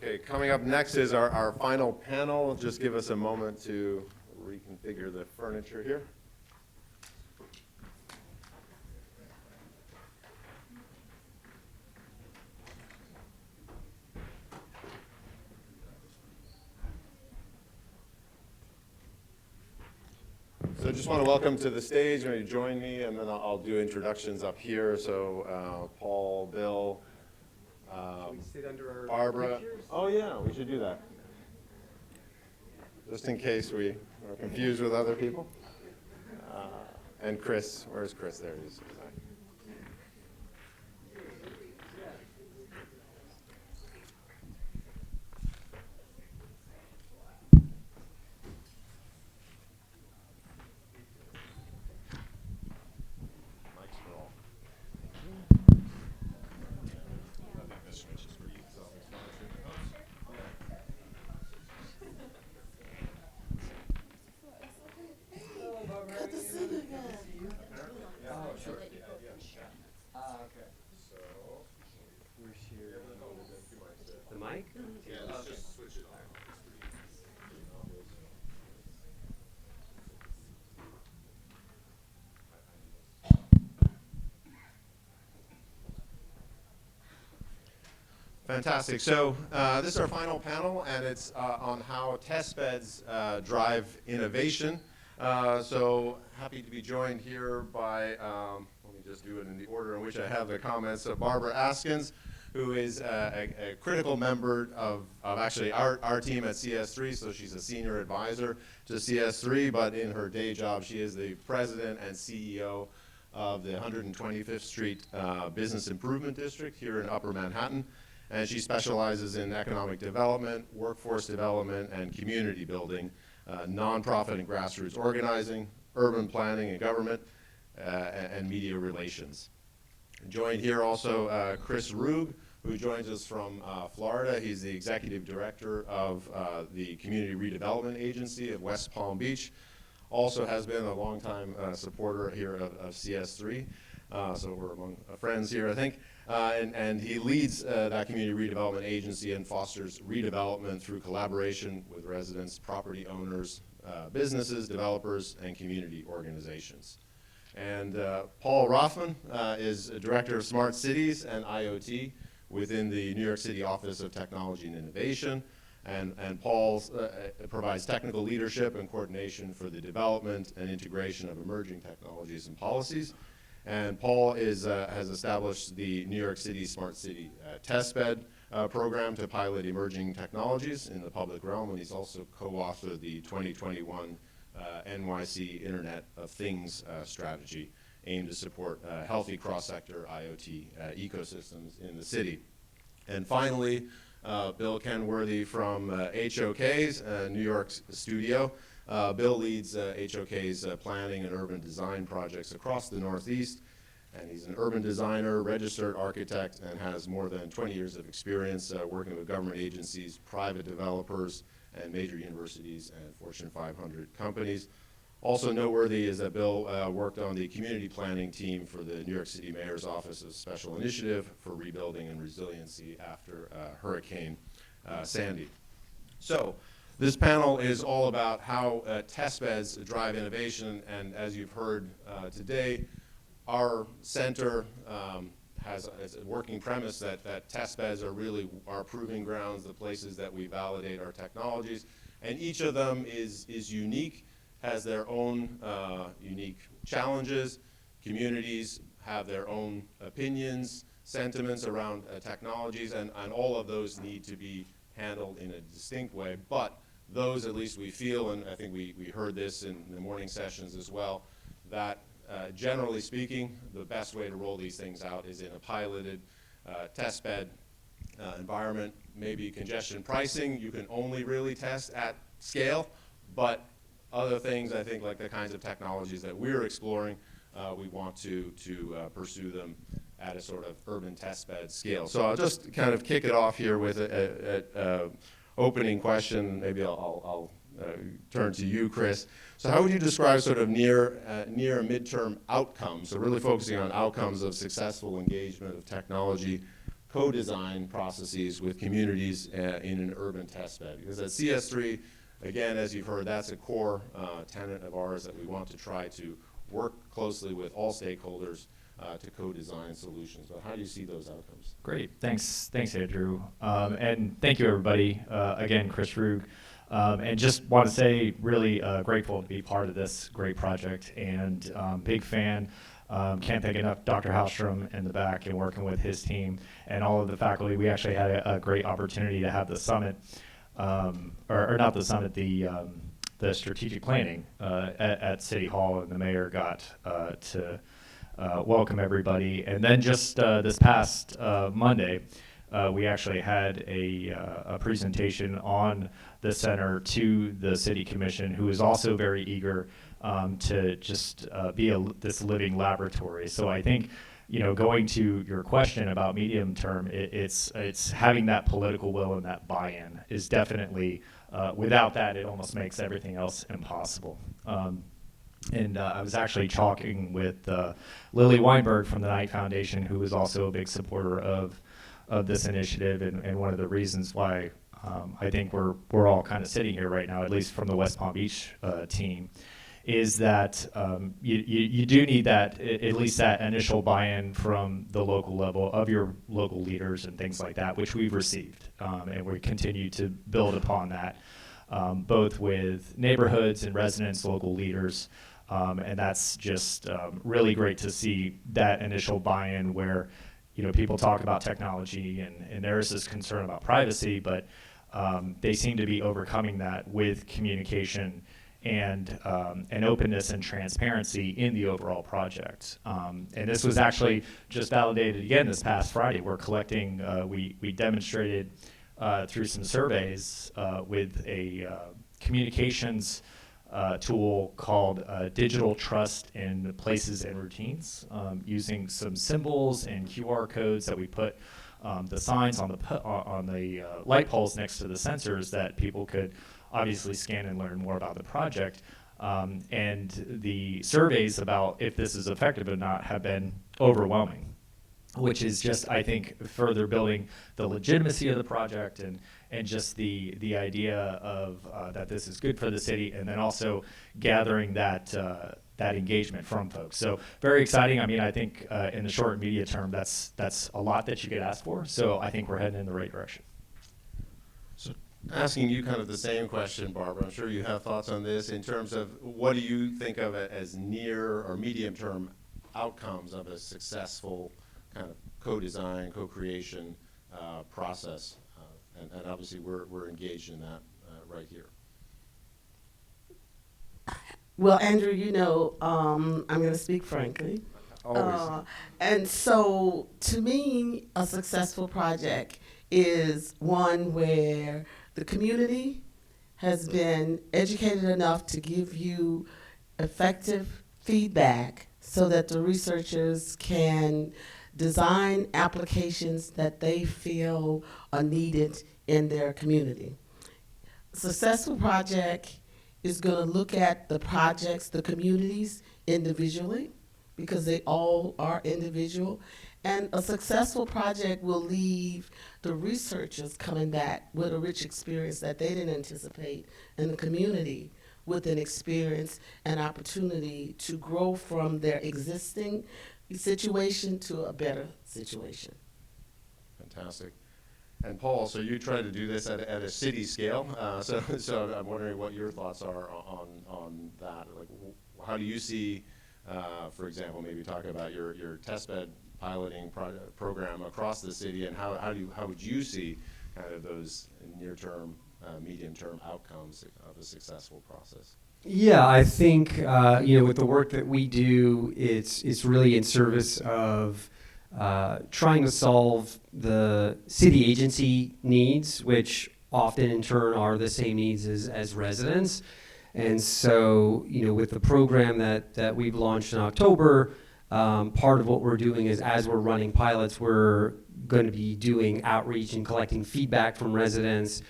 Okay, coming up next is our final panel. Just give us a moment to reconfigure the furniture here. So I just want to welcome to the stage, maybe join me, and then I'll do introductions up here. So Paul, Bill, Should we sit under our Barbara. pictures? Oh yeah, we should do that. Just in case we are confused with other people. And Chris, where's Chris? There he is. The mic? Yeah, let's just switch it on. Fantastic. So this is our final panel, and it's on how test beds drive innovation. So happy to be joined here by, let me just do it in the order in which I have the comments, so Barbara Askins, who is a critical member of actually our team at CS3, so she's a senior advisor to CS3, but in her day job, she is the president and CEO of the 125th Street Business Improvement District here in Upper Manhattan. And she specializes in economic development, workforce development, and community building, nonprofit and grassroots organizing, urban planning and government, and media relations. Joined here also Chris Roog, who joins us from Florida. He's the executive director of the Community Redevelopment Agency of West Palm Beach. Also has been a longtime supporter here of CS3. So we're among friends here, I think. And he leads that community redevelopment agency and fosters redevelopment through collaboration with residents, property owners, businesses, developers, and community organizations. And Paul Rothman is a director of Smart Cities and IoT within the New York City Office of Technology and Innovation. And Paul provides technical leadership and coordination for the development and integration of emerging technologies and policies. And Paul has established the New York City Smart City Testbed program to pilot emerging technologies in the public realm, and he's also co-authored the 2021 NYC Internet of Things strategy aimed to support healthy cross-sector IoT ecosystems in the city. And finally, Bill Kenworthey from HOK's New York studio. Bill leads HOK's planning and urban design projects across the Northeast, and he's an urban designer, registered architect, and has more than 20 years of experience working with government agencies, private developers, and major universities and Fortune 500 companies. Also noteworthy is that Bill worked on the community planning team for the New York City Mayor's Office of Special Initiative for Rebuilding and Resiliency after Hurricane Sandy. So this panel is all about how test beds drive innovation, and as you've heard today, our center has a working premise that test beds are really our proving grounds, the places that we validate our technologies, and each of them is unique, has their own unique challenges. Communities have their own opinions, sentiments around technologies, and all of those need to be handled in a distinct way, but those, at least we feel, and I think we heard this in the morning sessions as well, that generally speaking, the best way to roll these things out is in a piloted test bed environment. Maybe congestion pricing, you can only really test at scale, but other things, I think, like the kinds of technologies that we're exploring, we want to pursue them at a sort of urban test bed scale. So I'll just kind of kick it off here with a opening question. Maybe I'll turn to you, Chris. So how would you describe sort of near midterm outcomes? So really focusing on outcomes of successful engagement of technology co-design processes with communities in an urban test bed. Because at CS3, again, as you've heard, that's a core tenet of ours, that we want to try to work closely with all stakeholders to co-design solutions. But how do you see those outcomes? Great, thanks Andrew. And thank you everybody. Again, Chris Roog. And just want to say really grateful to be part of this great project, and big fan. Can't thank enough Dr. Hallstrom in the back and working with his team and all of the faculty. We actually had a great opportunity to have the summit, or not the summit, the strategic planning at City Hall, and the mayor got to welcome everybody. And then just this past Monday, we actually had a presentation on the center to the City Commission, who is also very eager to just be this living laboratory. So I think, going to your question about medium term, it's having that political will and that buy-in is definitely, without that, it almost makes everything else impossible. And I was actually talking with Lily Weinberg from the Knight Foundation, who is also a big supporter of this initiative, and one of the reasons why I think we're all kind of sitting here right now, at least from the West Palm Beach team, is that you do need that, at least that initial buy-in from the local level of your local leaders and things like that, which we've received, and we continue to build upon that, both with neighborhoods and residents, local leaders. And that's just really great to see that initial buy-in where, people talk about technology and there's this concern about privacy, but they seem to be overcoming that with communication and openness and transparency in the overall project. And this was actually just validated again this past Friday. We're collecting, we demonstrated through some surveys with a communications tool called Digital Trust in Places and Routines, using some symbols and QR codes that we put the signs on the light poles next to the sensors that people could obviously scan and learn more about the project. And the surveys about if this is effective or not have been overwhelming, which is just, I think, further building the legitimacy of the project and just the idea of that this is good for the city, and then also gathering that engagement from folks. So very exciting. I mean, I think in the short and medium term, that's a lot that you could ask for. So I think we're heading in the right direction. So asking you kind of the same question, Barbara, I'm sure you have thoughts on this in terms of what do you think of it as near or medium term outcomes of a successful kind of co-design, co-creation process, and obviously we're engaged in that right here. Well, Andrew, I'm going to speak frankly. Always. And so, to me, a successful project is one where the community has been educated enough to give you effective feedback so that the researchers can design applications that they feel are needed in their community. A successful project is going to look at the projects, the communities individually, because they all are individual. And a successful project will leave the researchers coming back with a rich experience that they didn't anticipate, in the community with an experience and opportunity to grow from their existing situation to a better situation. Fantastic. And Paul, so you try to do this at a city scale. So I'm wondering what your thoughts are on that. Like, how do you see, for example, maybe talk about your testbed piloting program across the city, and how would you see kind of those near-term, medium-term outcomes of a successful process? Yeah, I think with the work that we do, it's really in service of trying to solve the city agency needs, which often in turn are the same needs as residents. And so, with the program that we've launched in October, part of what we're doing is, as we're running pilots, we're going to be doing outreach and collecting feedback from residents,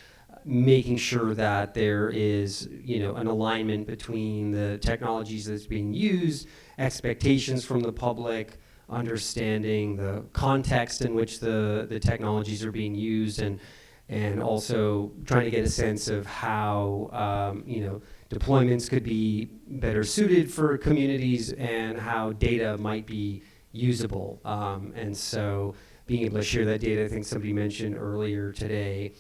making sure that there is, an alignment between the technologies that's being used, expectations from the public, understanding the context in which the technologies are being used, and also trying to get a sense of how deployments could be better suited for communities and how data might be usable. And so being able to share that data, I think somebody mentioned earlier today,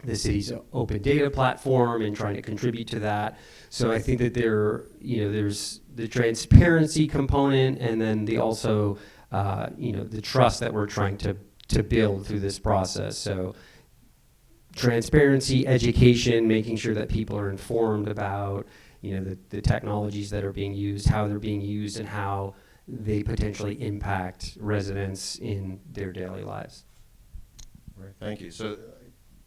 the city's open data platform and trying to contribute to that. So I think that there's the transparency component, and then the also the trust that we're trying to build through this process. So transparency, education, making sure that people are informed about the technologies that are being used, how they're being used, and how they potentially impact residents in their daily lives. Right, thank you. So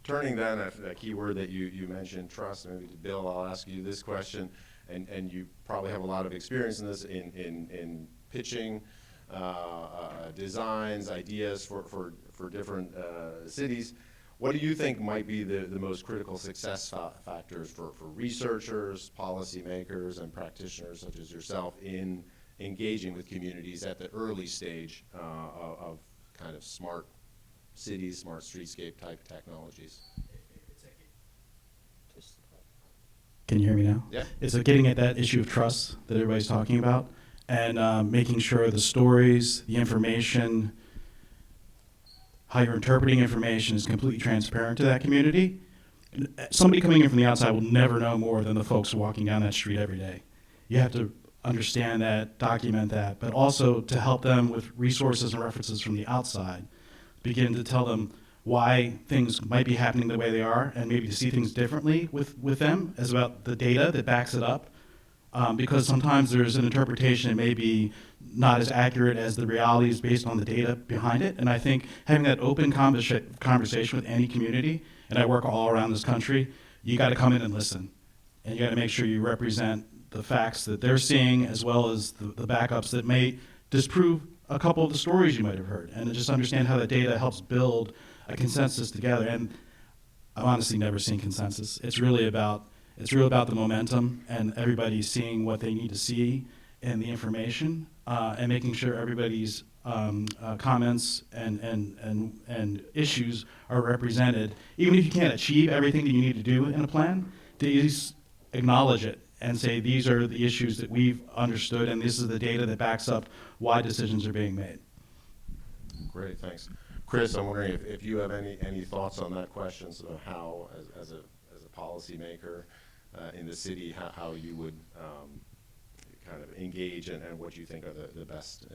turning then that key word that you mentioned, trust, maybe to Bill, I'll ask you this question, and you probably have a lot of experience in this, in pitching designs, ideas for different cities. What do you think might be the most critical success factors for researchers, policymakers, and practitioners such as yourself in engaging with communities at the early stage of kind of smart cities, smart streetscape type technologies? Can you hear me now? Yeah. It's getting at that issue of trust that everybody's talking about, and making sure the stories, the information, how you're interpreting information is completely transparent to that community. Somebody coming in from the outside will never know more than the folks walking down that street every day. You have to understand that, document that, but also to help them with resources and references from the outside, begin to tell them why things might be happening the way they are, and maybe to see things differently with them, as about the data that backs it up. Because sometimes there's an interpretation that may be not as accurate as the reality is based on the data behind it. And I think having that open conversation with any community, and I work all around this country, you got to come in and listen. And you got to make sure you represent the facts that they're seeing, as well as the backups that may disprove a couple of the stories you might have heard, and to just understand how that data helps build a consensus together. And I've honestly never seen consensus. It's really about the momentum and everybody seeing what they need to see in the information, and making sure everybody's comments and issues are represented. Even if you can't achieve everything that you need to do in a plan, to at least acknowledge it and say, these are the issues that we've understood, and this is the data that backs up why decisions are being made. Great, thanks. Chris, I'm wondering if you have any thoughts on that question, so how, as a policymaker in the city, how you would kind of engage, and what you think are the best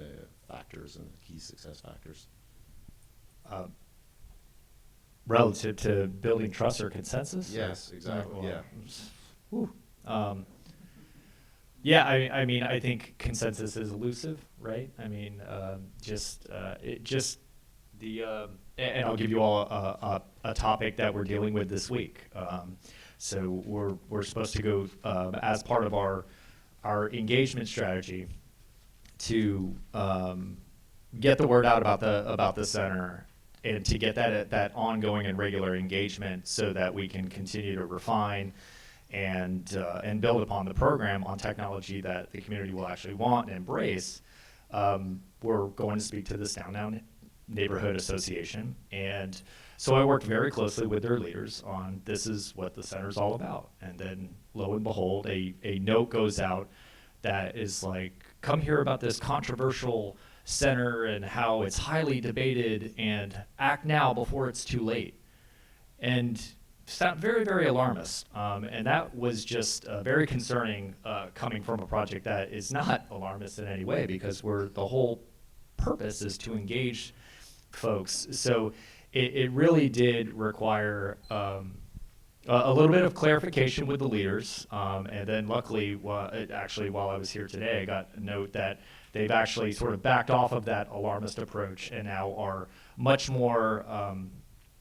factors and key success factors. Relative to building trust or consensus? Yes, exactly, yeah. Whew. Yeah, I mean, I think consensus is elusive, right? I mean, and I'll give you all a topic that we're dealing with this week. So we're supposed to go as part of our engagement strategy to get the word out about the center, and to get that ongoing and regular engagement, so that we can continue to refine and build upon the program on technology that the community will actually want and embrace. We're going to speak to this downtown neighborhood association, and so I worked very closely with their leaders on, this is what the center's all about. And then lo and behold, a note goes out that is like, come hear about this controversial center and how it's highly debated, and act now before it's too late. And sound very, very alarmist. And that was just very concerning, coming from a project that is not alarmist in any way, because the whole purpose is to engage folks. So it really did require a little bit of clarification with the leaders. And then luckily, while I was here today, I got a note that they've actually sort of backed off of that alarmist approach, and now are much more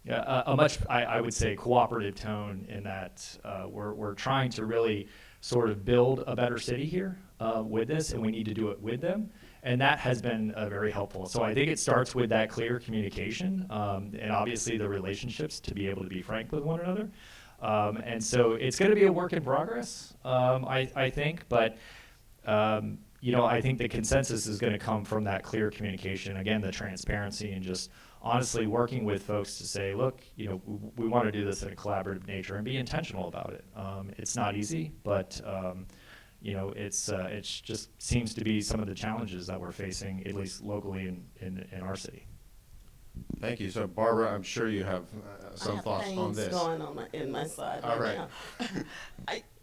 I would say, cooperative tone, in that we're trying to really sort of build a better city here with this, and we need to do it with them. And that has been very helpful. So I think it starts with that clear communication, and obviously the relationships, to be able to be frank with one another. And so it's going to be a work in progress, I think. But you know, I think the consensus is going to come from that clear communication, again, the transparency, and just honestly working with folks to say, look, you know, we want to do this in a collaborative nature and be intentional about it. It's not easy, but you know, it's just seems to be some of the challenges that we're facing, at least locally in our city. Thank you. So Barbara, I'm sure you have some thoughts on this. I have pains going on in my side All right. now.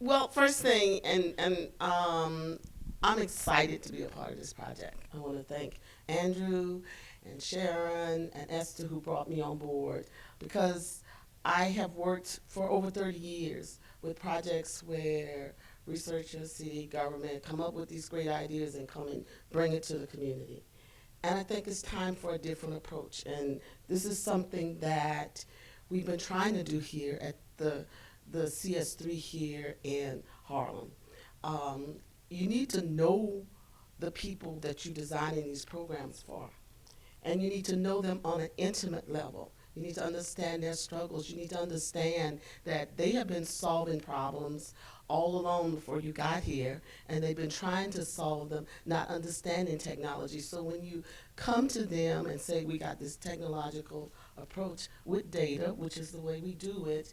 Well, first thing, and I'm excited to be a part of this project. I want to thank Andrew and Sharon and Esther who brought me on board, because I have worked for over 30 years with projects where researchers, city, government come up with these great ideas and come and bring it to the community. And I think it's time for a different approach. And this is something that we've been trying to do here at the CS3 here in Harlem. You need to know the people that you're designing these programs for. And you need to know them on an intimate level. You need to understand their struggles. You need to understand that they have been solving problems all along before you got here, and they've been trying to solve them, not understanding technology. So when you come to them and say, we got this technological approach with data, which is the way we do it,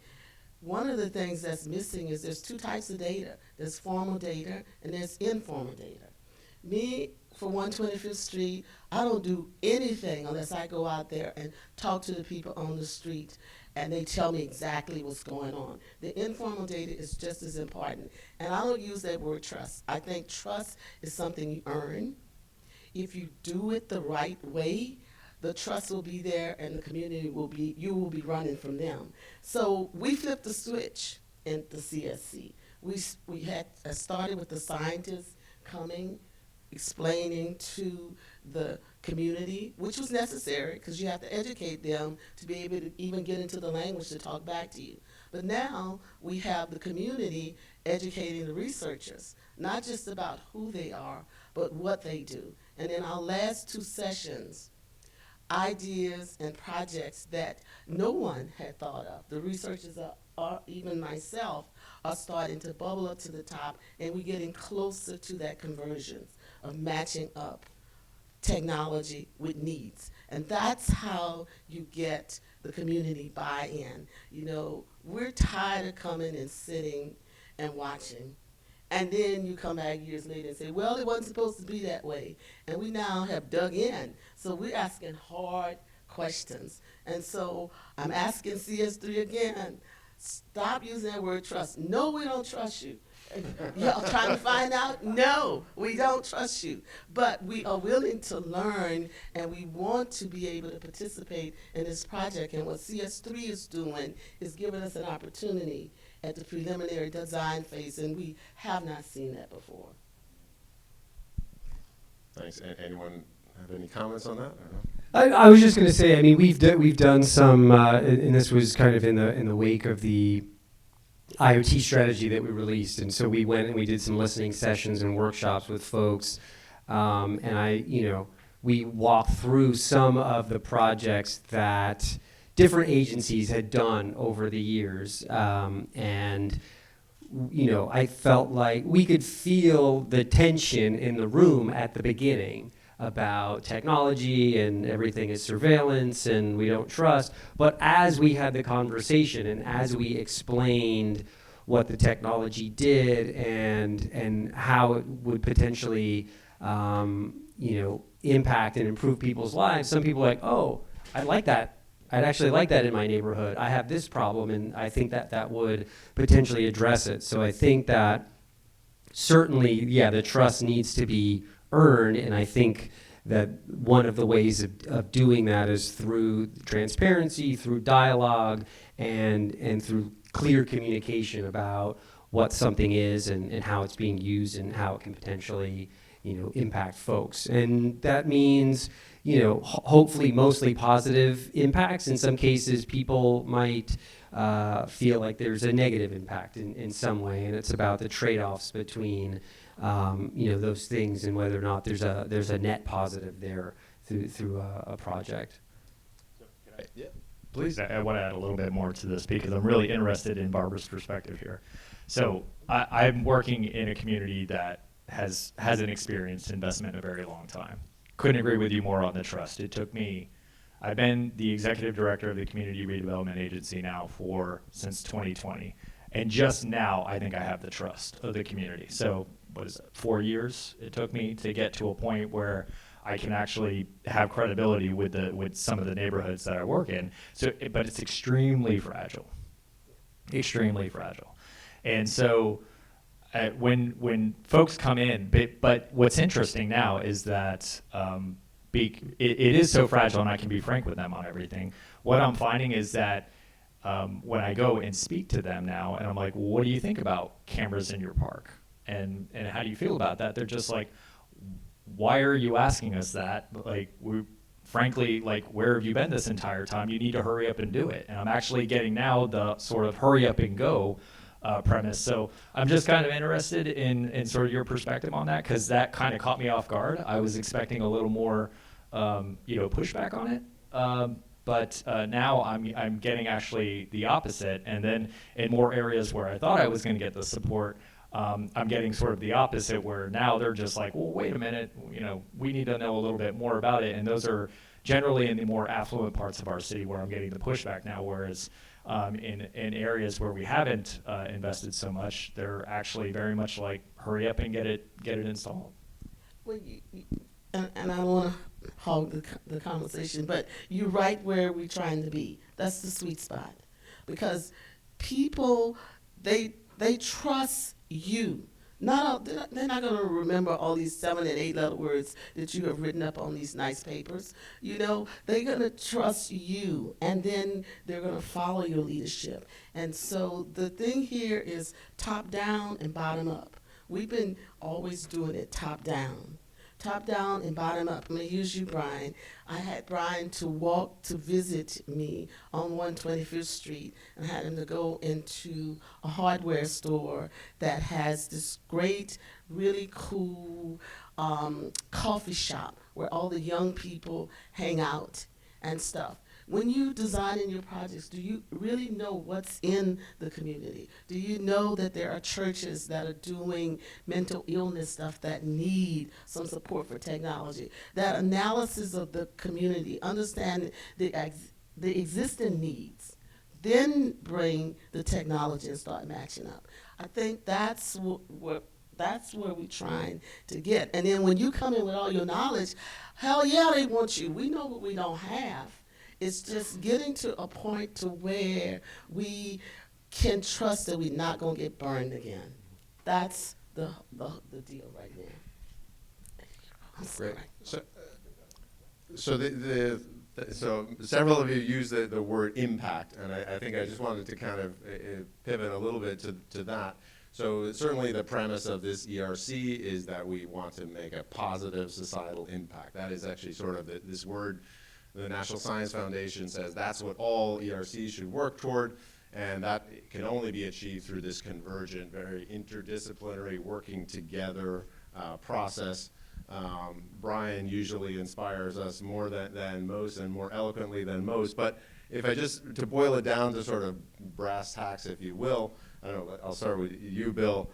one of the things that's missing is there's two types of data. There's formal data and there's informal data. Me, for 125th Street, I don't do anything unless I go out there and talk to the people on the street and they tell me exactly what's going on. The informal data is just as important. And I don't use that word trust. I think trust is something you earn. If you do it the right way, the trust will be there and the community will be, you will be running from them. So we flipped the switch in the CSC. We had started with the scientists coming, explaining to the community, which was necessary because you have to educate them to be able to even get into the language to talk back to you. But now we have the community educating the researchers, not just about who they are, but what they do. And in our last two sessions, ideas and projects that no one had thought of. The researchers are even myself, are starting to bubble up to the top, and we're getting closer to that conversion of matching up technology with needs. And that's how you get the community buy-in. You know, we're tired of coming and sitting and watching. And then you come back years later and say, well, it wasn't supposed to be that way. And we now have dug in. So we're asking hard questions. And so I'm asking CS3 again, stop using that word trust. No, we don't trust you. Y'all trying to find out? No, we don't trust you. But we are willing to learn, and we want to be able to participate in this project. And what CS3 is doing is giving us an opportunity at the preliminary design phase, and we have not seen that before. Thanks. Anyone have any comments on that? Or no? I was just going to say, I mean, we've done some, and this was kind of in the wake of the IoT strategy that we released, and so we went and we did some listening sessions and workshops with folks, and we walked through some of the projects that different agencies had done over the years, and I felt like we could feel the tension in the room at the beginning about technology and everything is surveillance and we don't trust. But as we had the conversation and as we explained what the technology did and how it would potentially impact and improve people's lives, some people were like, oh, I like that. I'd actually like that in my neighborhood. I have this problem, and I think that would potentially address it. So I think that certainly, yeah, the trust needs to be earned, and I think that one of the ways of doing that is through transparency, through dialogue, and through clear communication about what something is and how it's being used and how it can potentially impact folks. And that means hopefully mostly positive impacts. In some cases, people might feel like there's a negative impact in some way, and it's about the trade-offs between those things and whether or not there's a net positive there through a project. Yeah. Please. I want to add a little bit more to this because I'm really interested in Barbara's perspective here. So I'm working in a community that hasn't experienced investment in a very long time. Couldn't agree with you more on the trust. It took me, I've been the executive director of the Community Redevelopment Agency now since 2020. And just now, I think I have the trust of the community. So, what is it, 4 years it took me to get to a point where I can actually have credibility with some of the neighborhoods that I work in. So, but it's extremely fragile. Extremely fragile. And so, when folks come in, but what's interesting now is that it is so fragile, and I can be frank with them on everything. What I'm finding is that when I go and speak to them now, and I'm like, well, what do you think about cameras in your park? And how do you feel about that? They're just like, why are you asking us that? Like, frankly, like, where have you been this entire time? You need to hurry up and do it. And I'm actually getting now the sort of hurry up and go premise. So I'm just kind of interested in sort of your perspective on that, because that kind of caught me off guard. I was expecting a little more, pushback on it. But now I'm getting actually the opposite. And then in more areas where I thought I was going to get the support, I'm getting sort of the opposite, where now they're just like, well, wait a minute, we need to know a little bit more about it. And those are generally in the more affluent parts of our city where I'm getting the pushback now, whereas in areas where we haven't invested so much, they're actually very much like, hurry up and get it installed. Well, and I don't want to hog the conversation, but you're right where we're trying to be. That's the sweet spot, because people, they trust you. They're not going to remember all these 7 and 8 letter words that you have written up on these nice papers. They're going to trust you, and then they're going to follow your leadership. And so the thing here is top down and bottom up. We've been always doing it top down and bottom up. I'm going to use you, Brian. I had Brian to visit me on 125th Street, and I had him to go into a hardware store that has this great, really cool coffee shop where all the young people hang out and stuff. When you design in your projects, do you really know what's in the community? Do you know that there are churches that are doing mental illness stuff that need some support for technology? That analysis of the community, understand the existing needs, then bring the technology and start matching up. I think that's where we're trying to get. And then when you come in with all your knowledge, hell yeah, they want you. We know what we don't have. It's just getting to a point to where we can trust that we're not going to get burned again. That's the deal right there. I'm sorry. Great. So several of you use the word impact, and I think I just wanted to kind of pivot a little bit to that. So certainly the premise of this ERC is that we want to make a positive societal impact. That is actually sort of this word. The National Science Foundation says that's what all ERCs should work toward, and that can only be achieved through this convergent, very interdisciplinary, working together process. Brian usually inspires us more than most and more eloquently than most, but if I just, to boil it down to sort of brass tacks, if you will, I don't know, I'll start with you, Bill.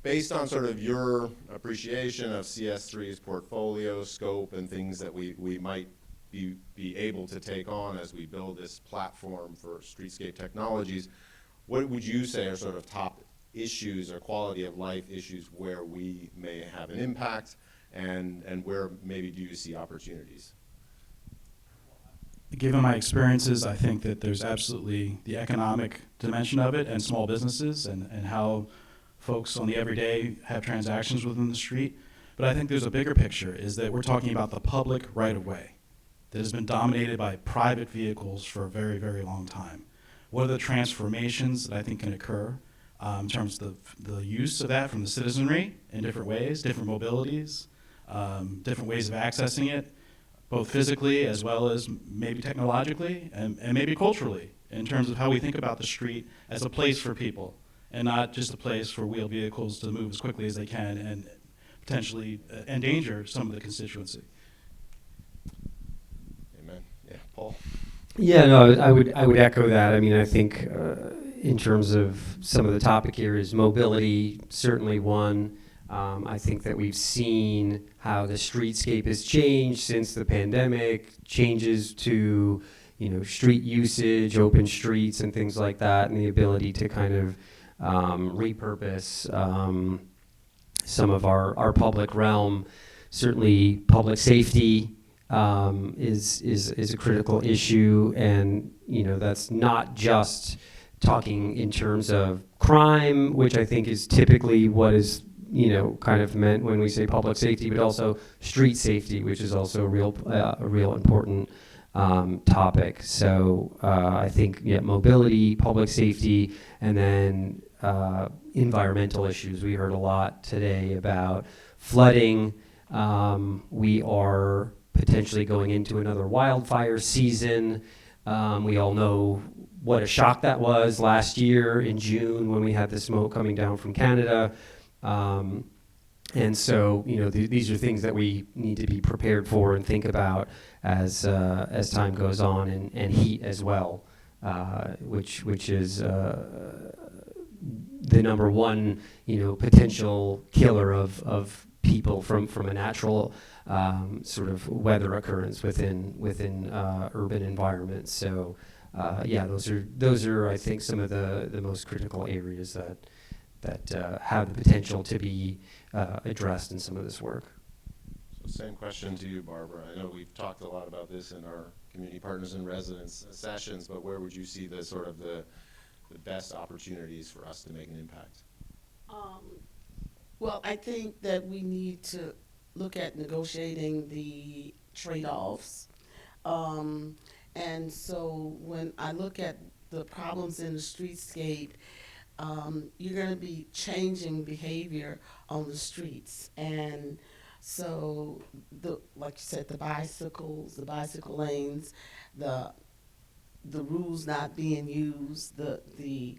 Based on sort of your appreciation of CS3's portfolio, scope, and things that we might be able to take on as we build this platform for streetscape technologies, what would you say are sort of top issues or quality of life issues where we may have an impact, and where maybe do you see opportunities? Given my experiences, I think that there's absolutely the economic dimension of it, and small businesses, and how folks on the everyday have transactions within the street. But I think there's a bigger picture, is that we're talking about the public right-of-way that has been dominated by private vehicles for a very, very long time. What are the transformations that I think can occur in terms of the use of that from the citizenry in different ways, different mobilities, different ways of accessing it, both physically as well as maybe technologically and maybe culturally, in terms of how we think about the street as a place for people and not just a place for wheeled vehicles to move as quickly as they can and potentially endanger some of the constituency. Yeah, Paul? Yeah, no, I would echo that. I mean, I think in terms of some of the topic here is mobility, certainly one. I think that we've seen how the streetscape has changed since the pandemic, changes to, street usage, open streets, and things like that, and the ability to kind of repurpose some of our public realm. Certainly, public safety is a critical issue, and that's not just talking in terms of crime, which I think is typically what is kind of meant when we say public safety, but also street safety, which is also a real important topic. So I think mobility, public safety, and then environmental issues. We heard a lot today about flooding. We are potentially going into another wildfire season. We all know what a shock that was last year in June when we had the smoke coming down from Canada. And so, these are things that we need to be prepared for and think about as time goes on, and heat as well, which is the number one, potential killer of people from a natural sort of weather occurrence within urban environments. So, those are I think some of the most critical areas that have the potential to be addressed in some of this work. So same question to you, Barbara. I know we've talked a lot about this in our community partners and residents sessions, but where would you see the sort of the best opportunities for us to make an impact? Well, I think that we need to look at negotiating the trade-offs. And so when I look at the problems in the streetscape, you're going to be changing behavior on the streets. And so, like you said, the bicycles, the bicycle lanes, the rules not being used, the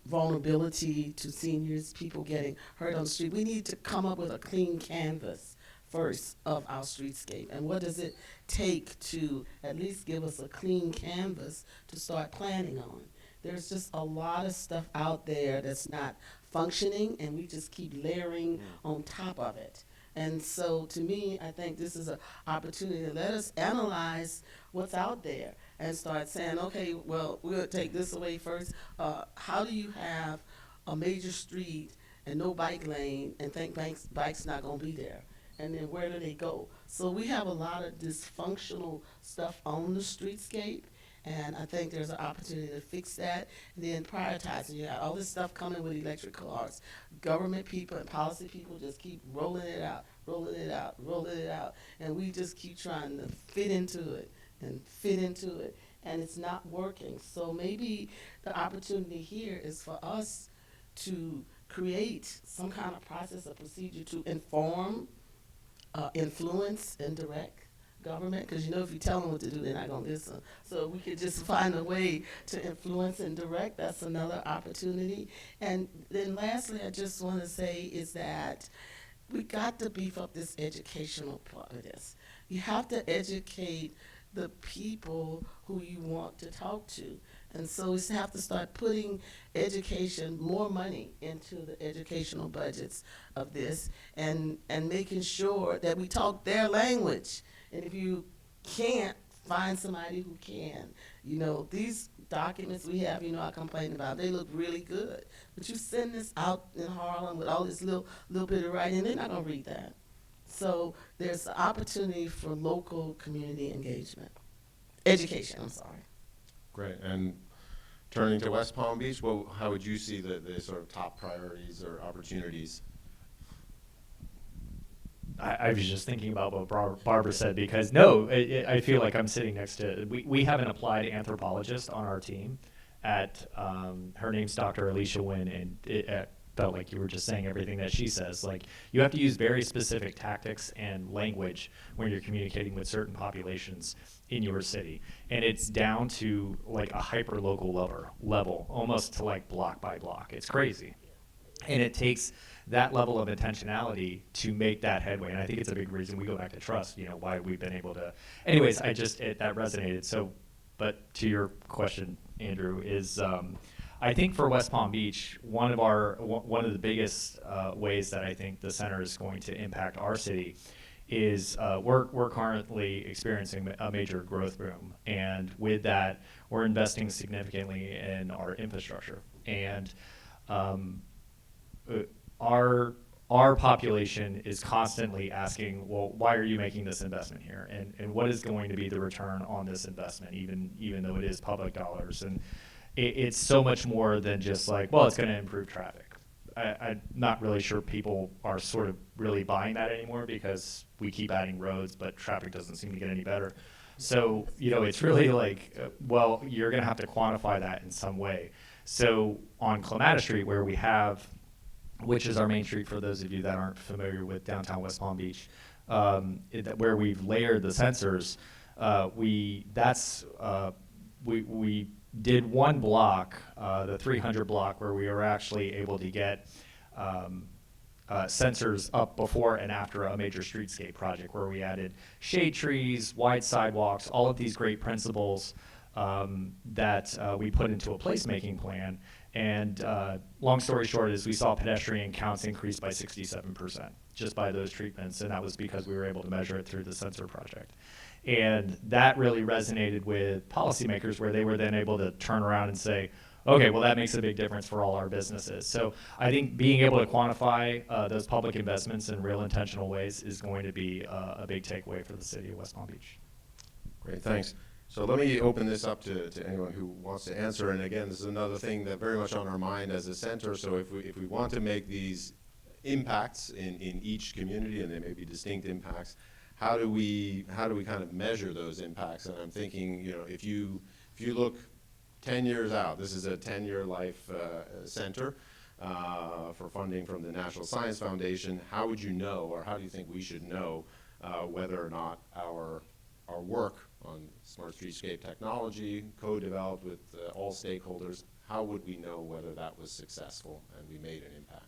vulnerability to seniors, people getting hurt on the street. We need to come up with a clean canvas first of our streetscape. And what does it take to at least give us a clean canvas to start planning on? There's just a lot of stuff out there that's not functioning, and we just keep layering on top of it. And so to me, I think this is an opportunity to let us analyze what's out there and start saying, okay, well, we'll take this away first. How do you have a major street and no bike lane and think bike's not going to be there? And then where do they go? So we have a lot of dysfunctional stuff on the streetscape. And I think there's an opportunity to fix that. And then prioritizing. You got all this stuff coming with electric cars. Government people and policy people just keep rolling it out. And we just keep trying to fit into it. And it's not working. So maybe the opportunity here is for us to create some kind of process or procedure to inform, influence, and direct government, because if you tell them what to do, they're not going to listen. So we could just find a way to influence and direct. That's another opportunity. And then lastly, I just want to say is that we got to beef up this educational part of this. You have to educate the people who you want to talk to. And so we have to start putting education, more money into the educational budgets of this, and making sure that we talk their language. And if you can't, find somebody who can. These documents we have, I complain about, they look really good. But you send this out in Harlem with all this little bit of writing, they're not going to read that. So there's an opportunity for local community engagement. Education, I'm sorry. Great. And turning to West Palm Beach, how would you see the sort of top priorities or opportunities? I was just thinking about what Barbara said, because I feel like I'm sitting next to, we have an applied anthropologist on our team at, her name's Dr. Alicia Wynn, and it felt like you were just saying everything that she says. Like, you have to use very specific tactics and language when you're communicating with certain populations in your city. And it's down to like a hyper-local level, almost to like block by block. It's crazy. And it takes that level of intentionality to make that headway. And I think it's a big reason we go back to trust, why we've been able to. Anyways, that resonated. So, but to your question, Andrew, is I think for West Palm Beach, one of the biggest ways that I think the center is going to impact our city is we're currently experiencing a major growth boom, and with that, we're investing significantly in our infrastructure. And our population is constantly asking, well, why are you making this investment here? And what is going to be the return on this investment, even though it is public dollars? And it's so much more than just like, well, it's going to improve traffic. I'm not really sure people are sort of really buying that anymore, because we keep adding roads, but traffic doesn't seem to get any better. So, it's really like, well, you're going to have to quantify that in some way. So on Clematis Street, where we have, which is our main street for those of you that aren't familiar with downtown West Palm Beach, where we've layered the sensors, we did one block, the 300 block, where we were actually able to get sensors up before and after a major streetscape project, where we added shade trees, wide sidewalks, all of these great principles that we put into a placemaking plan. And long story short is we saw pedestrian counts increase by 67% just by those treatments, and that was because we were able to measure it through the sensor project. And that really resonated with policymakers, where they were then able to turn around and say, okay, well, that makes a big difference for all our businesses. So I think being able to quantify those public investments in real intentional ways is going to be a big takeaway for the city of West Palm Beach. Great, thanks. So let me open this up to anyone who wants to answer. And again, this is another thing that very much on our mind as a center. So if we want to make these impacts in each community, and they may be distinct impacts, how do we kind of measure those impacts? And I'm thinking, if you look 10 years out, this is a 10-year life center for funding from the National Science Foundation. How would you know, or how do you think we should know whether or not our work on smart streetscape technology, co-developed with all stakeholders, how would we know whether that was successful and we made an impact?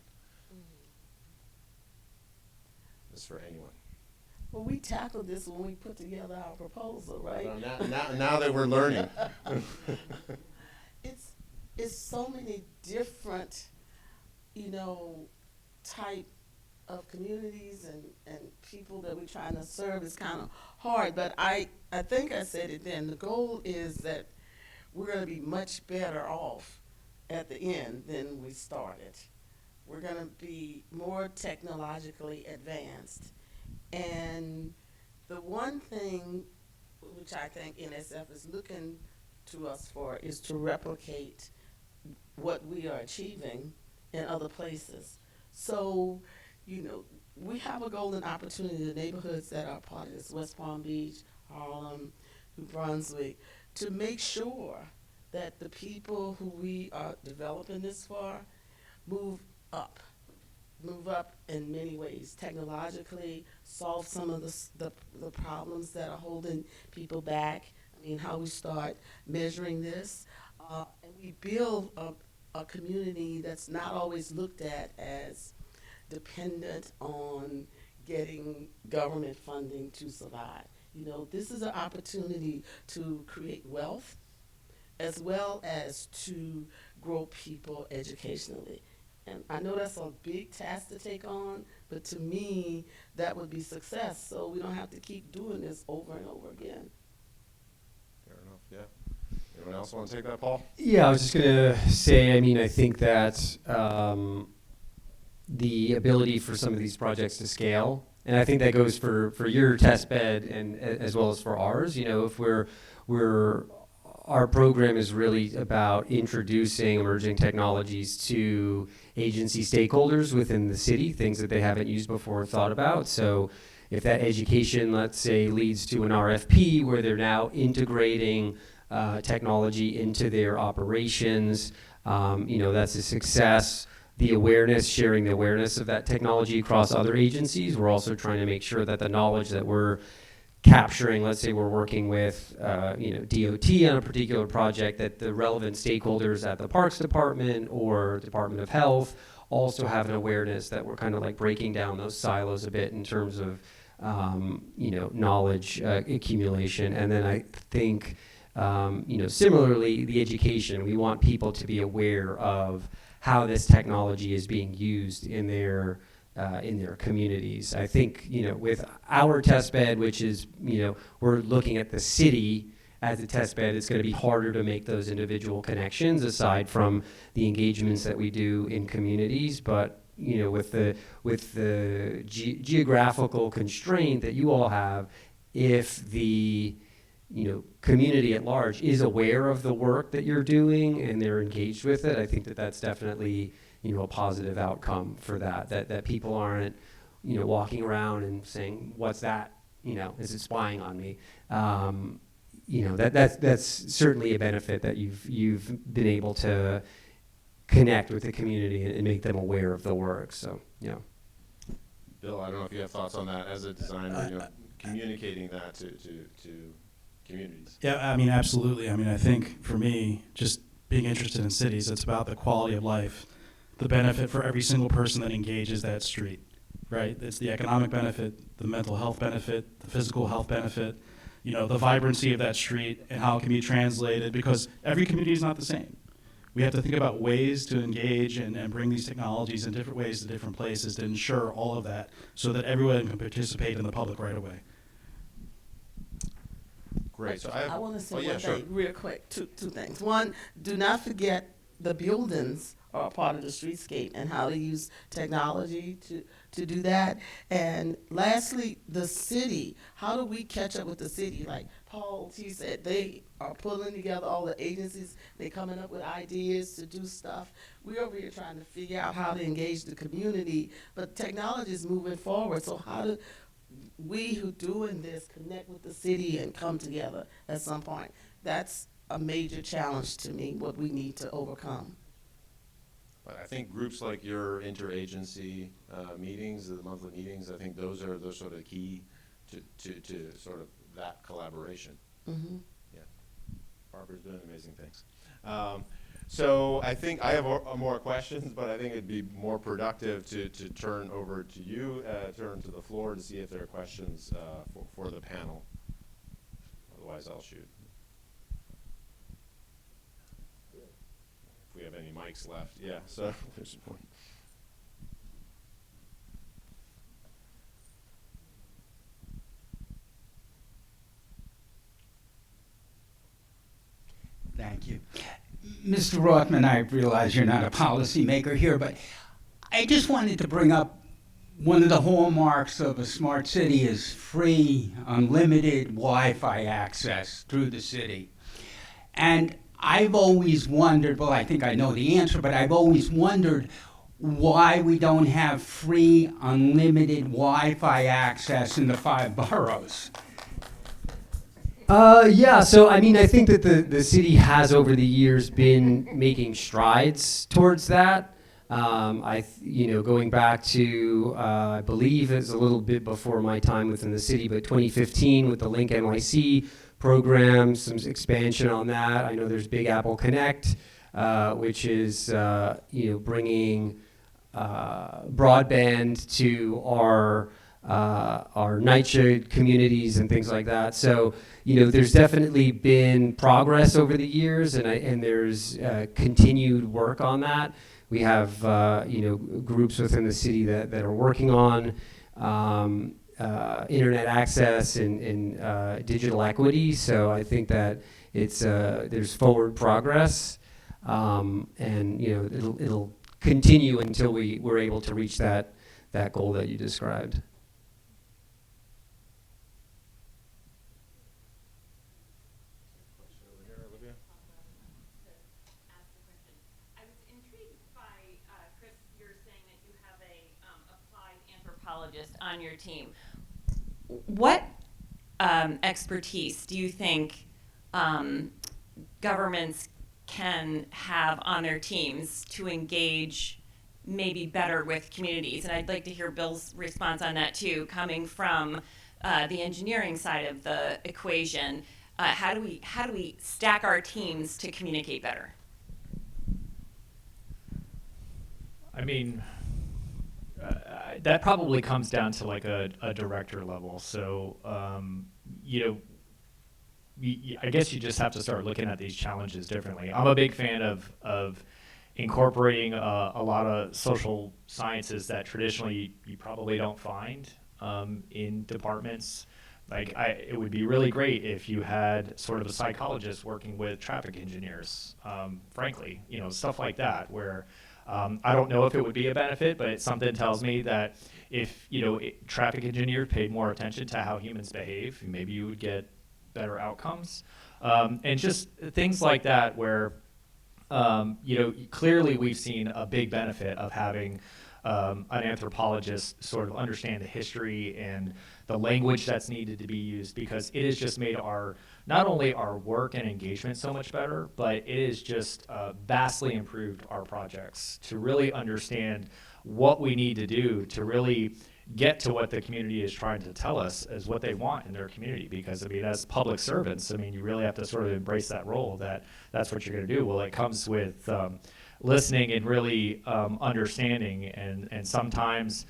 This is for anyone. Well, we tackled this when we put together our proposal, right? Now that we're learning. It's so many different, type of communities and people that we're trying to serve. Is kind of hard, but I think I said it then. The goal is that we're going to be much better off at the end than we started. We're going to be more technologically advanced. And the one thing which I think NSF is looking to us for is to replicate what we are achieving in other places. So, we have a golden opportunity, the neighborhoods that are part of this, West Palm Beach, Harlem, New Brunswick, to make sure that the people who we are developing this for move up in many ways, technologically, solve some of the problems that are holding people back. I mean, how we start measuring this, and we build a community that's not always looked at as dependent on getting government funding to survive. This is an opportunity to create wealth as well as to grow people educationally. And I know that's a big task to take on, but to me, that would be success. So we don't have to keep doing this over and over again. Fair enough, yeah. Anyone else want to take that, Paul? Yeah, I was just going to say, I think that the ability for some of these projects to scale, and I think that goes for your test bed and as well as for ours. If our program is really about introducing emerging technologies to agency stakeholders within the city, things that they haven't used before or thought about. So if that education, let's say, leads to an RFP where they're now integrating technology into their operations, that's a success. The awareness, sharing the awareness of that technology across other agencies. We're also trying to make sure that the knowledge that we're capturing, let's say we're working with DOT on a particular project, that the relevant stakeholders at the Parks Department or Department of Health also have an awareness that we're kind of like breaking down those silos a bit in terms of knowledge accumulation. And then I think Similarly, the education, we want people to be aware of how this technology is being used in their communities. I think, with our test bed, which is, we're looking at the city as a test bed, it's going to be harder to make those individual connections aside from the engagements that we do in communities. But, with the geographical constraint that you all have, if the community at large is aware of the work that you're doing and they're engaged with it, I think that that's definitely, a positive outcome for that people aren't, walking around and saying, what's that? Is it spying on me? That's certainly a benefit that you've been able to connect with the community and make them aware of the work. So, Bill, I don't know if you have thoughts on that as a designer, communicating that to communities. Yeah, I mean, absolutely. I mean, I think for me, just being interested in cities, it's about the quality of life, the benefit for every single person that engages that street, right? It's the economic benefit, the mental health benefit, the physical health benefit, the vibrancy of that street and how it can be translated, because every community is not the same. We have to think about ways to engage and bring these technologies in different ways to different places to ensure all of that so that everyone can participate in the public right away. Great. So I want to say yeah, one sure. thing real quick. Two things. One, do not forget the buildings are a part of the streetscape and how to use technology to do that. And lastly, the city. How do we catch up with the city? Like Paul T said, they are pulling together all the agencies. They're coming up with ideas to do stuff. We're over here trying to figure out how to engage the community, but technology is moving forward. So how do we who doing this connect with the city and come together at some point? That's a major challenge to me, what we need to overcome. But I think groups like your interagency meetings, the monthly meetings, I think those sort of key to sort of that collaboration. Mm-hmm. Yeah, Barbara's doing amazing things. So I think I have more questions, but I think it'd be more productive to turn over to you, turn to the floor to see if there are questions for the panel. Otherwise, I'll shoot. If we have any mics left, yeah. So there's one. Thank you. Mr. Rothman, I realize you're not a policymaker here, but I just wanted to bring up one of the hallmarks of a smart city is free, unlimited Wi-Fi access through the city. And I've always wondered, well, I think I know the answer, but I've always wondered why we don't have free, unlimited Wi-Fi access in the 5 boroughs. So I mean, I think that the city has over the years been making strides towards that. Going back to, I believe it's a little bit before my time within the city, but 2015 with the Link NYC program, some expansion on that. I know there's Big Apple Connect, which is, bringing broadband to our NYCHA communities and things like that. So, there's definitely been progress over the years, and there's continued work on that. We have, groups within the city that are working on internet access and digital equity. So I think that it's there's forward progress, and it'll continue until we're able to reach that goal that you described. On your team, what expertise do you think governments can have on their teams to engage maybe better with communities? And I'd like to hear Bill's response on that too, coming from the engineering side of the equation. How do we stack our teams to communicate better? I mean, that probably comes down to like a director level. So, I guess you just have to start looking at these challenges differently. I'm a big fan of incorporating a lot of social sciences that traditionally you probably don't find in departments. Like, it would be really great if you had sort of a psychologist working with traffic engineers, frankly, stuff like that, where I don't know if it would be a benefit, but something tells me that if, traffic engineers paid more attention to how humans behave, maybe you would get better outcomes. And just things like that where, clearly we've seen a big benefit of having an anthropologist sort of understand the history and the language that's needed to be used, because it has just made not only our work and engagement so much better, but it has just vastly improved our projects to really understand what we need to do to really get to what the community is trying to tell us as what they want in their community. Because, as public servants, you really have to sort of embrace that role, that's what you're going to do. Well, it comes with listening and really understanding, and sometimes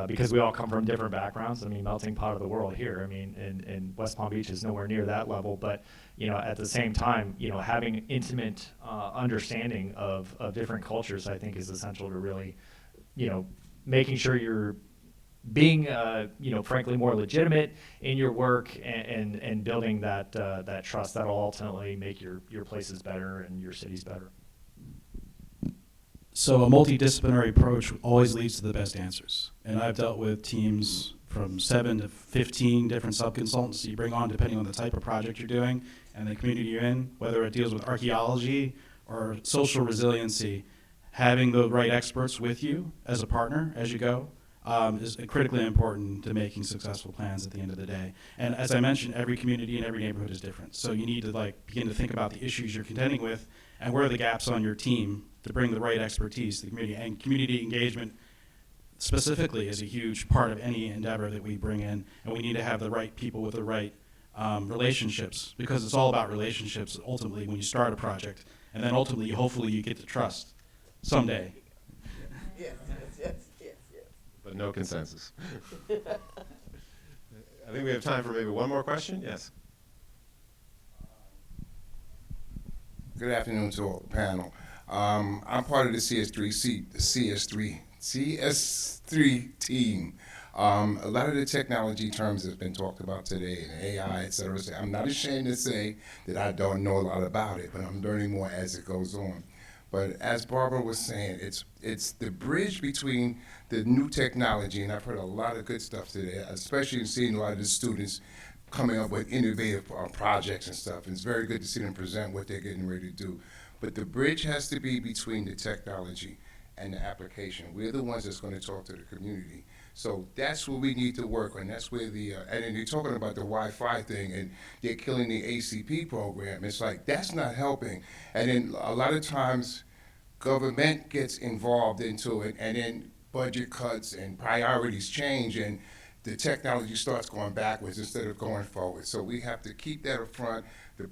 because we all come from different backgrounds. Melting pot of the world here. And West Palm Beach is nowhere near that level, but at the same time, having intimate understanding of different cultures, I think, is essential to really, making sure you're being, frankly, more legitimate in your work, and building that trust that'll ultimately make your places better and your cities better. So a multidisciplinary approach always leads to the best answers. And I've dealt with teams from 7 to 15 different sub-consultants you bring on depending on the type of project you're doing and the community you're in, whether it deals with archaeology or social resiliency. Having the right experts with you as a partner as you go is critically important to making successful plans at the end of the day. And as I mentioned, every community and every neighborhood is different. So you need to begin to think about the issues you're contending with and where are the gaps on your team to bring the right expertise to the community. And community engagement specifically is a huge part of any endeavor that we bring in. And we need to have the right people with the right relationships, because it's all about relationships ultimately when you start a project. And then ultimately, hopefully, you get to trust someday. Yes. But no consensus. I think we have time for maybe one more question. Yes. Good afternoon to all the panel. I'm part of the CS3 team. A lot of the technology terms that's been talked about today, and AI, et cetera. I'm not ashamed to say that I don't know a lot about it, but I'm learning more as it goes on. But as Barbara was saying, it's the bridge between the new technology, and I've heard a lot of good stuff today, especially seeing a lot of the students coming up with innovative projects and stuff. And it's very good to see them present what they're getting ready to do. But the bridge has to be between the technology and the application. We're the ones that's going to talk to the community. So that's where we need to work on. That's where and then you're talking about the Wi-Fi thing, and they're killing the ACP program. It's like, that's not helping. And then a lot of times, government gets involved into it, and then budget cuts and priorities change, and the technology starts going backwards instead of going forward. So we have to keep that up front. The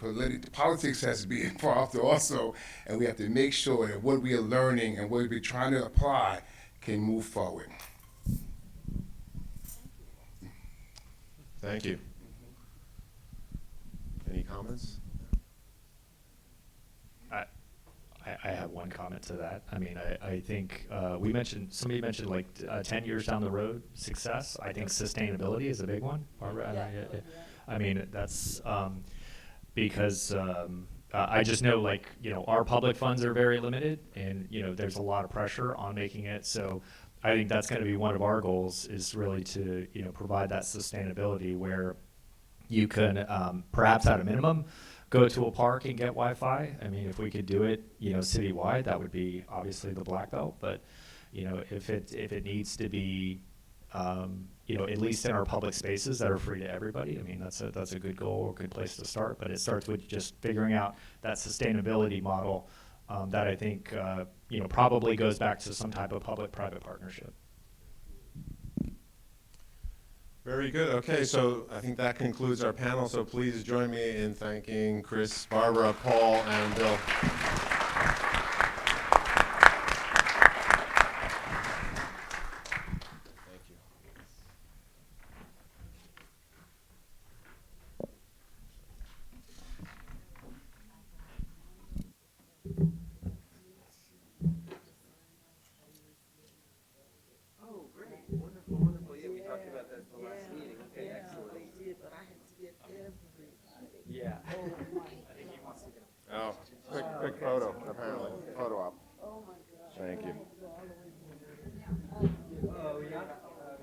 politics has to be involved also, and we have to make sure that what we are learning and what we're trying to apply can move forward. Thank you. Any comments? I have one comment to that. I think somebody mentioned 10 years down the road success. I think sustainability is a big one. Barbara, that's because I just know our public funds are very limited, and there's a lot of pressure on making it. So I think that's going to be one of our goals, is really to provide that sustainability where you can perhaps at a minimum go to a park and get Wi-Fi. If we could do it, citywide, that would be obviously the black belt. But, if it needs to be, at least in our public spaces that are free to everybody, that's a good goal, a good place to start. But it starts with just figuring out that sustainability model that I think, probably goes back to some type of public-private partnership. Very good. Okay, so I think that concludes our panel. So please join me in thanking Chris, Barbara, Paul, and Bill. Thank you. photo op. Thank you.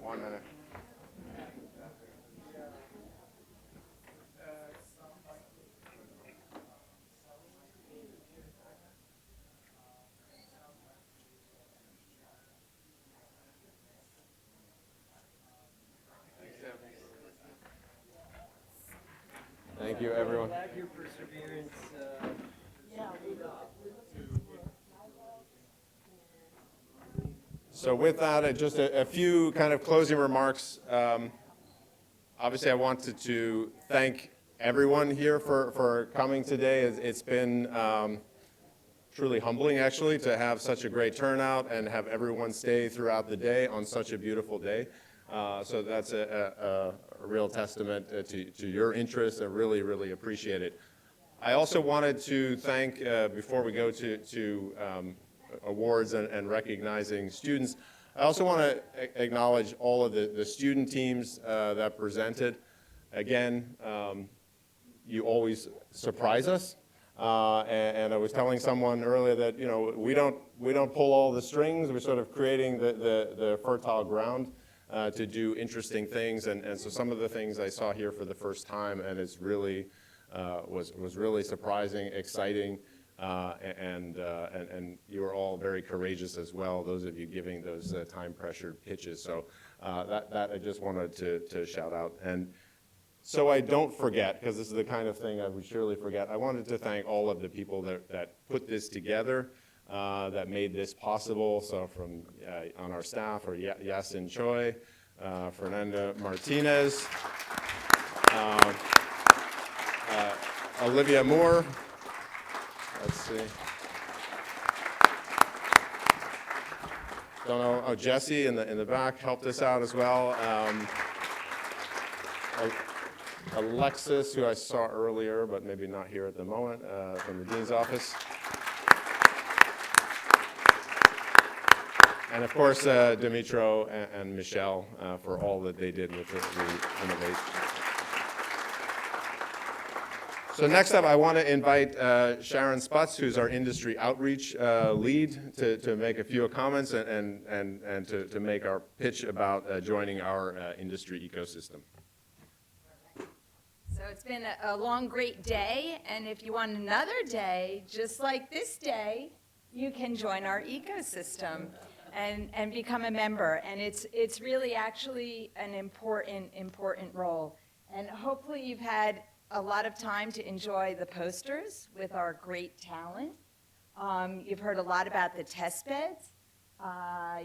1 minute. Thank you, everyone. Glad your perseverance. So with that, just a few kind of closing remarks. Obviously, I wanted to thank everyone here for coming today. It's been truly humbling, actually, to have such a great turnout and have everyone stay throughout the day on such a beautiful day. So that's a real testament to your interest. I really, really appreciate it. I also wanted to thank, before we go to awards and recognizing students, I also want to acknowledge all of the student teams that presented. Again, you always surprise us. And I was telling someone earlier that, you know, we don't pull all the strings. We're sort of creating the fertile ground to do interesting things. And so some of the things I saw here for the first time, and it's really was really surprising, exciting, and you were all very courageous as well, those of you giving those time-pressured pitches. So that I just wanted to shout out. And so I don't forget, because this is the kind of thing I would surely forget, I wanted to thank all of the people that put this together, that made this possible. So from on our staff are Yasin Choi, Fernanda Martinez, Olivia Moore, let's see. Don't know, oh, Jesse in the back helped us out as well. Alexis, who I saw earlier, but maybe not here at the moment, from the Dean's office. And of course, Dimitro and Michelle for all that they did with the innovation. So next up, I want to invite Sharon Sputz, who's our industry outreach lead, to make a few comments and to make our pitch about joining our industry ecosystem. So it's been a long, great day, and if you want another day, just like this day, you can join our ecosystem and become a member. And it's really actually an important role. And hopefully you've had a lot of time to enjoy the posters with our great talent. You've heard a lot about the Testbeds.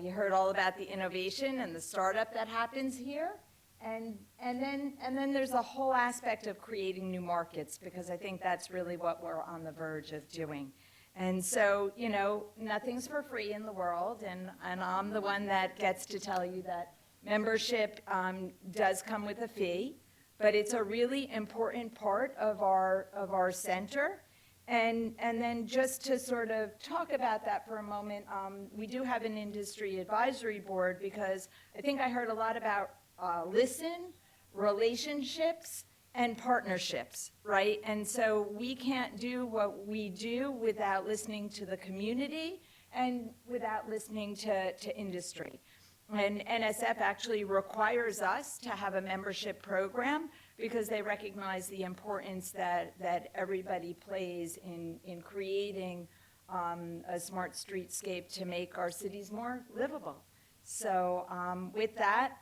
You heard all about the innovation and the startup that happens here. And then there's a whole aspect of creating new markets, because I think that's really what we're on the verge of doing. And so, you know, nothing's for free in the world, and I'm the one that gets to tell you that membership does come with a fee, but it's a really important part of our center. And then just to sort of talk about that for a moment, we do have an industry advisory board, because I think I heard a lot about listen, relationships, and partnerships, right? And so we can't do what we do without listening to the community and without listening to industry. And NSF actually requires us to have a membership program, because they recognize the importance that everybody plays in creating a smart streetscape to make our cities more livable. So with that,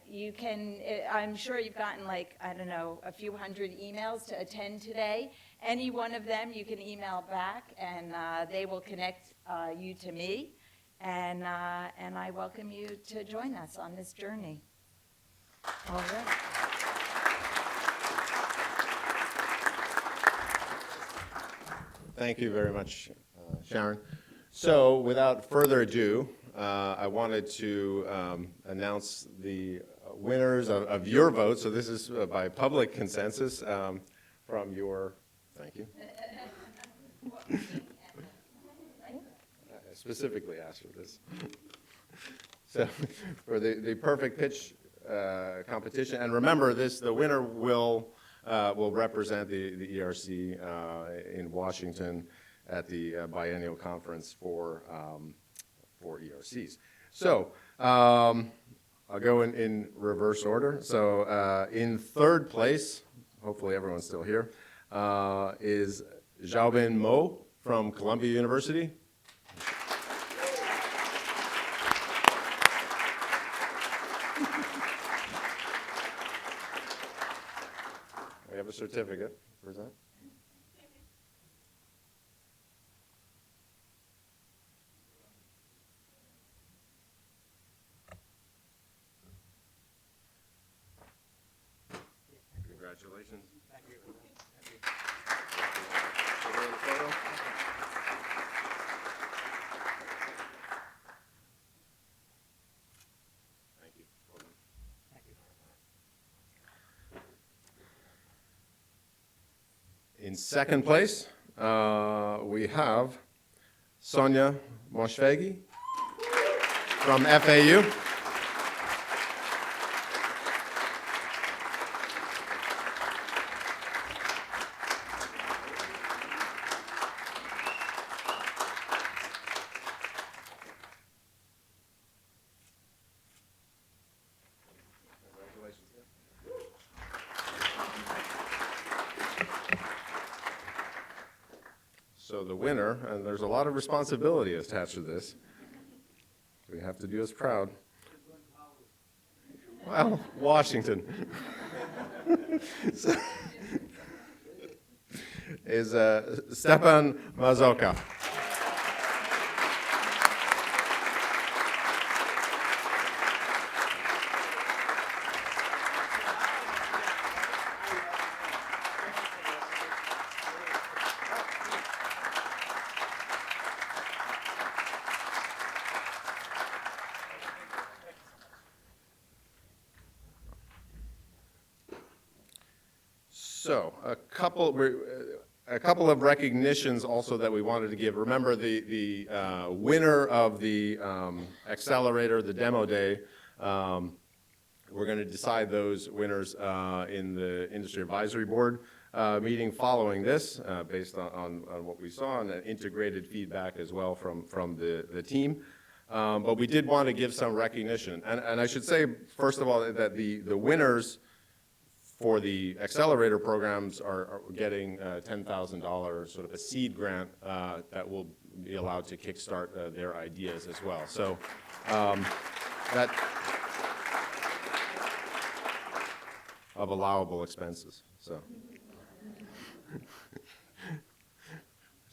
you can, I'm sure you've gotten like, I don't know, a few hundred emails to attend today. Any one of them you can email back, and they will connect you to me. And I welcome you to join us on this journey. All right. Thank you very much, Sharon. So without further ado, I wanted to announce the winners of your vote. So this is by public consensus from your, thank you. I specifically asked for this. So for the perfect pitch competition, and remember this, the winner will represent the ERC in Washington at the biennial conference for ERCs. So I'll go in reverse order. So in third place, hopefully everyone's still here, is Xiaobin Mo from Columbia University. We have a certificate. Present. Congratulations. Thank you. Thank you. In second place, we have Sonia Moshfeghi from FAU. So the winner, and there's a lot of responsibility attached to this, we have to do us proud. Well, Washington. So, is Stepan Mazoka. So a couple of recognitions also that we wanted to give. Remember the winner of the accelerator, the demo day. We're going to decide those winners in the Industry Advisory Board meeting following this, based on what we saw and integrated feedback as well from the team. But we did want to give some recognition. And I should say, first of all, that the winners for the accelerator programs are getting $10,000, sort of a seed grant that will be allowed to kickstart their ideas as well. So that of allowable expenses. So there's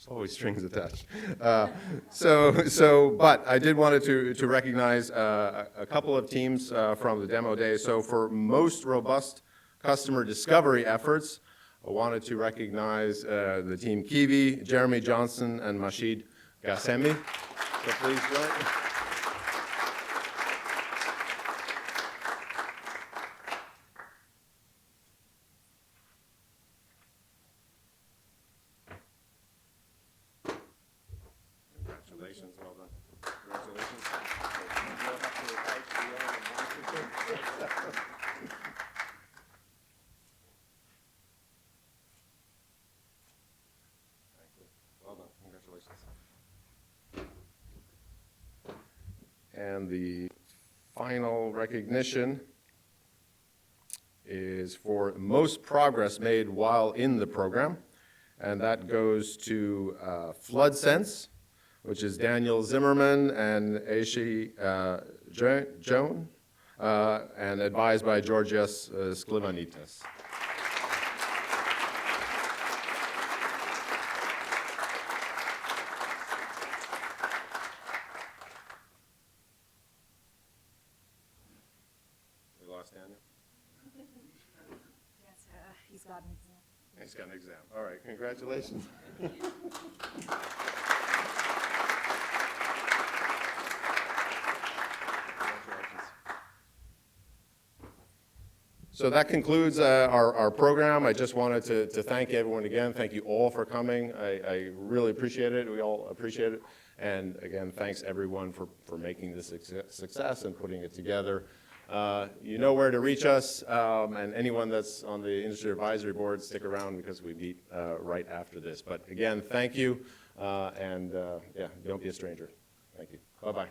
always strings attached. But I did wanted to recognize a couple of teams from the demo day. So for most robust customer discovery efforts, I wanted to recognize the team Kiwi, Jeremy Johnson, and Mashid Gassemi. So please join. Congratulations, well done. Congratulations. Well done, congratulations. And the final recognition is for most progress made while in the program, and that goes to Flood Sense, which is Daniel Zimmerman and Aishi Joan, and advised by Georgios Sklivanitis. We lost Daniel? Yes, he's got an exam. He's got an exam. All right, congratulations. So that concludes our program. I just wanted to thank everyone again. Thank you all for coming. I really appreciate it. We all appreciate it. And again, thanks everyone for making this a success and putting it together. You know where to reach us, and anyone that's on the Industry Advisory Board, stick around because we meet right after this. But again, thank you. and yeah, don't be a stranger. Thank you. Bye-bye.